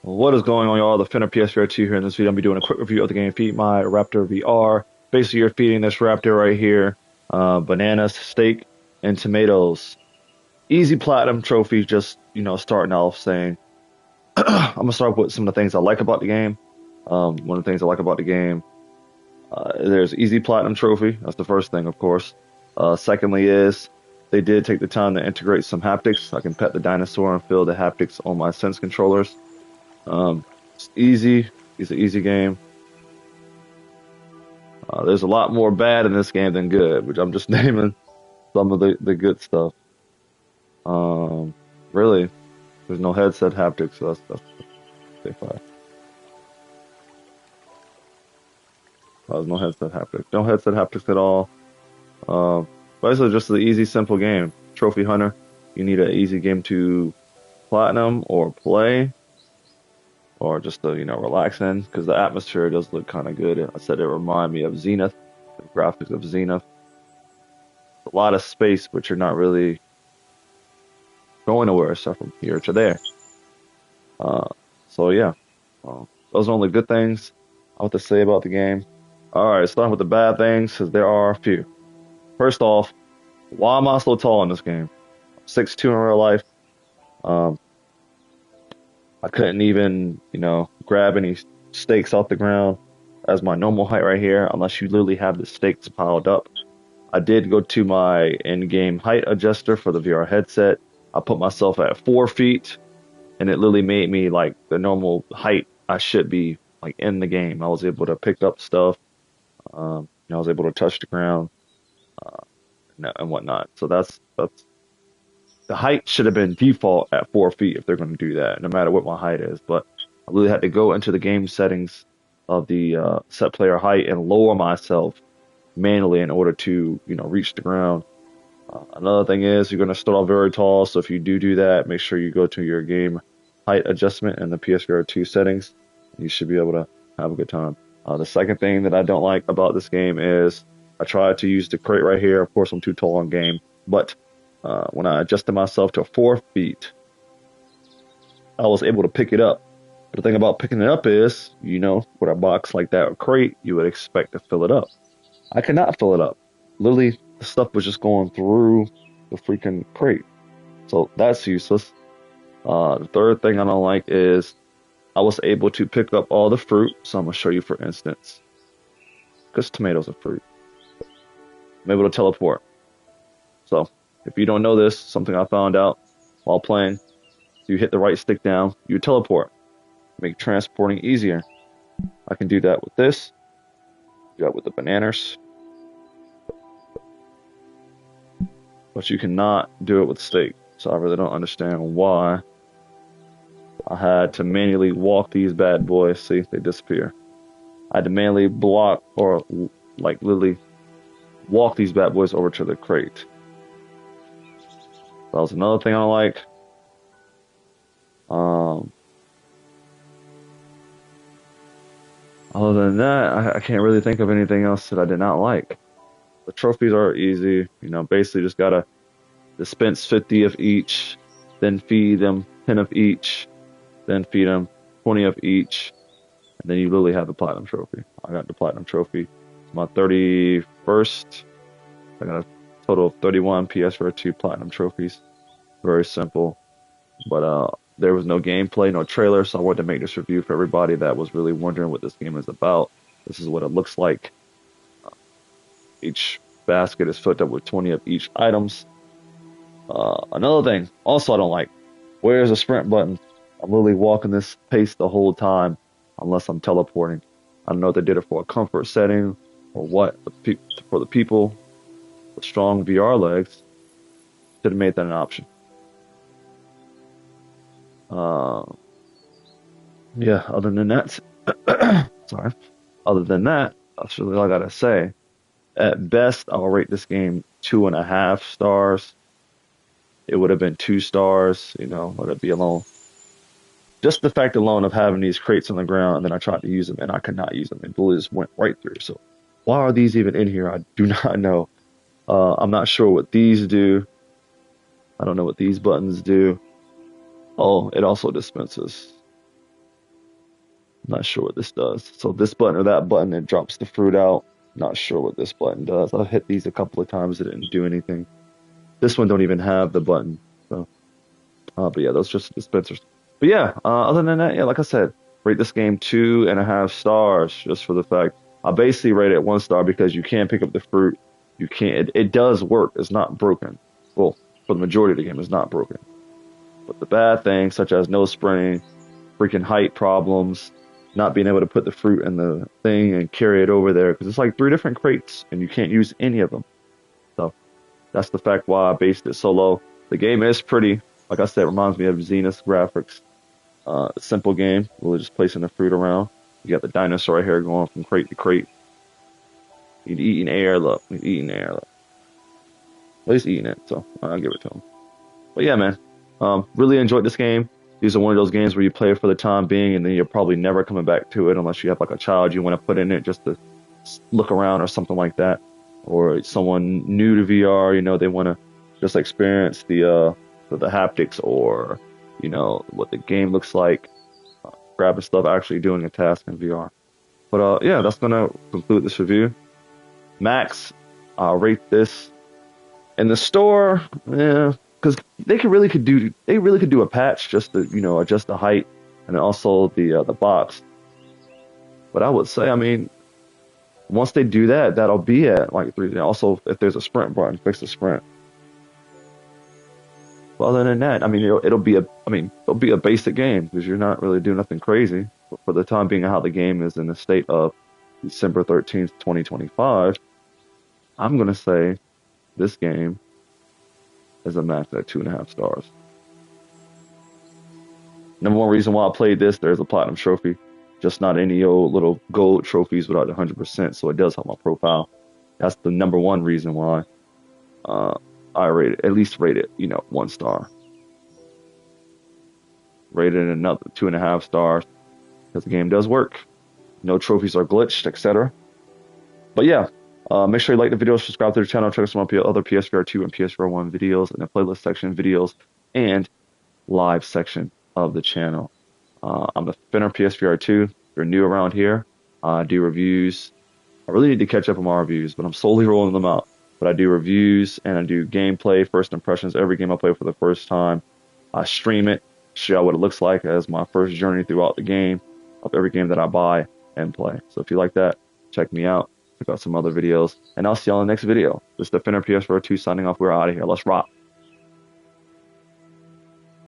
What is going on, y'all? The Finna PSVR2 here. In this video, I'm be doing a quick review of the game Feed My Raptor VR. Basically, you're feeding this raptor right here bananas, steak, and tomatoes. Easy platinum trophy. Just starting off saying I'm gonna start with some of the things I like about the game. One of the things I like about the game, there's easy platinum trophy. That's the first thing, of course. Secondly, is they did take the time to integrate some haptics. I can pet the dinosaur and feel the haptics on my sense controllers. It's easy. It's an easy game. There's a lot more bad in this game than good, which I'm just naming some of the good stuff. Um, really, there's no headset haptics, so that's say five. There's no headset haptics. No headset haptics at all. Basically, just an easy, simple game. Trophy Hunter. You need an easy game to platinum or play, or just to relax in, because the atmosphere does look kind of good. I said it reminded me of Zenith, the graphics of Zenith. A lot of space, but you're not really going nowhere except from here to there. Uh, so yeah, those are only good things I have to say about the game. All right, starting with the bad things, because there are a few. First off, why am I so tall in this game? 6'2" in real life. Um, I couldn't even, grab any stakes off the ground as my normal height right here, unless you literally have the stakes piled up. I did go to my in-game height adjuster for the VR headset. I put myself at 4 feet, and it literally made me like the normal height I should be like in the game. I was able to pick up stuff. I was able to touch the ground uh, and whatnot. So that's the height should have been default at 4 feet if they're going to do that, no matter what my height is. But I really had to go into the game settings of the set player height and lower myself manually in order to, reach the ground. Another thing is you're going to start off very tall, so if you do that, make sure you go to your game height adjustment in the PSVR2 settings. You should be able to have a good time. The second thing that I don't like about this game is I tried to use the crate right here. Of course, I'm too tall in game, but when I adjusted myself to 4 feet, I was able to pick it up. But the thing about picking it up is, with a box like that or crate, you would expect to fill it up. I could not fill it up. Literally, the stuff was just going through the freaking crate. So that's useless. The third thing I don't like is I was able to pick up all the fruit. So I'm going to show you, for instance, because tomatoes are fruit. I'm able to teleport. So if you don't know this, something I found out while playing, you hit the right stick down, you teleport. Make transporting easier. I can do that with this. Do that with the bananas. But you cannot do it with steak. So I really don't understand why I had to manually walk these bad boys. See, they disappear. I had to manually block or like literally walk these bad boys over to the crate. That was another thing I like. Other than that, I can't really think of anything else that I did not like. The trophies are easy. Basically just gotta dispense 50 of each, then feed them 10 of each, then feed them 20 of each, and then you literally have the platinum trophy. I got the platinum trophy. It's my 31st. I got a total of 31 PS2 platinum trophies. Very simple. But there was no gameplay, no trailer, so I wanted to make this review for everybody that was really wondering what this game is about. This is what it looks like. Each basket is filled up with 20 of each items. Another thing, also I don't like, where's the sprint button? I'm literally walking this pace the whole time, unless I'm teleporting. I don't know if they did it for a comfort setting or what. For the people with strong VR legs, should have made that an option. Uh, yeah, other than that, sorry. Other than that, that's really all I gotta say. At best, I'll rate this game 2.5 stars. It would have been 2 stars, let it be alone. Just the fact alone of having these crates on the ground, and then I tried to use them, and I could not use them. It literally just went right through. So, why are these even in here? I do not know. I'm not sure what these do. I don't know what these buttons do. Oh, it also dispenses Not sure what this does. So this button or that button, it drops the fruit out. Not sure what this button does. I've hit these a couple of times. It didn't do anything. This one don't even have the button. So, but yeah, those just dispensers. But yeah, other than that, yeah, like I said, rate this game 2.5 stars just for the fact. I basically rate it 1 star because you can pick up the fruit. You can't. It does work. It's not broken. Well, for the majority of the game, it's not broken. But the bad things, such as no sprinting, freaking height problems, not being able to put the fruit in the thing and carry it over there, because it's like 3 different crates and you can't use any of them. So that's the fact why I based it so low. The game is pretty. Like I said, it reminds me of Xenos graphics. Simple game, really just placing the fruit around. You got the dinosaur right here going from crate to crate. He's eating air, look. He's eating air, look. Well, he's eating it, so I'll give it to him. But yeah, man, really enjoyed this game. These are one of those games where you play it for the time being, and then you're probably never coming back to it unless you have like a child you want to put in it just to look around or something like that, or someone new to VR. You know, they want to just experience the haptics or what the game looks like, grabbing stuff, actually doing a task in VR. But yeah, that's gonna conclude this review. Max, I'll rate this in the store. Yeah, because they could do a patch just to adjust the height and also the box. But I would say, I mean, once they do that, that'll be at like 3. Also, if there's a sprint button, fix the sprint. Well, other than that, I mean, it'll be a basic game because you're not really doing nothing crazy. But for the time being, how the game is in the state of December 13th, 2025, I'm gonna say this game is a max at 2.5 stars. Number one reason why I played this, there's a platinum trophy, just not any old little gold trophies without 100%. So it does help my profile. That's the number one reason why. I at least rate it, 1 star. Rated another 2.5 stars because the game does work. No trophies are glitched, etc. But yeah, make sure you like the video, subscribe to the channel, check out some other PSVR2 and PSVR1 videos in the playlist section, videos, and live section of the channel. I'm a Finner PSVR2. If you're new around here, I do reviews. I really need to catch up on my reviews, but I'm slowly rolling them out. But I do reviews and I do gameplay, first impressions, every game I play for the first time. I stream it, show you what it looks like as my first journey throughout the game of every game that I buy and play. So if you like that, check me out. Check out some other videos. And I'll see y'all in the next video. This is the Finner PSVR2 signing off. We're out of here. Let's rock.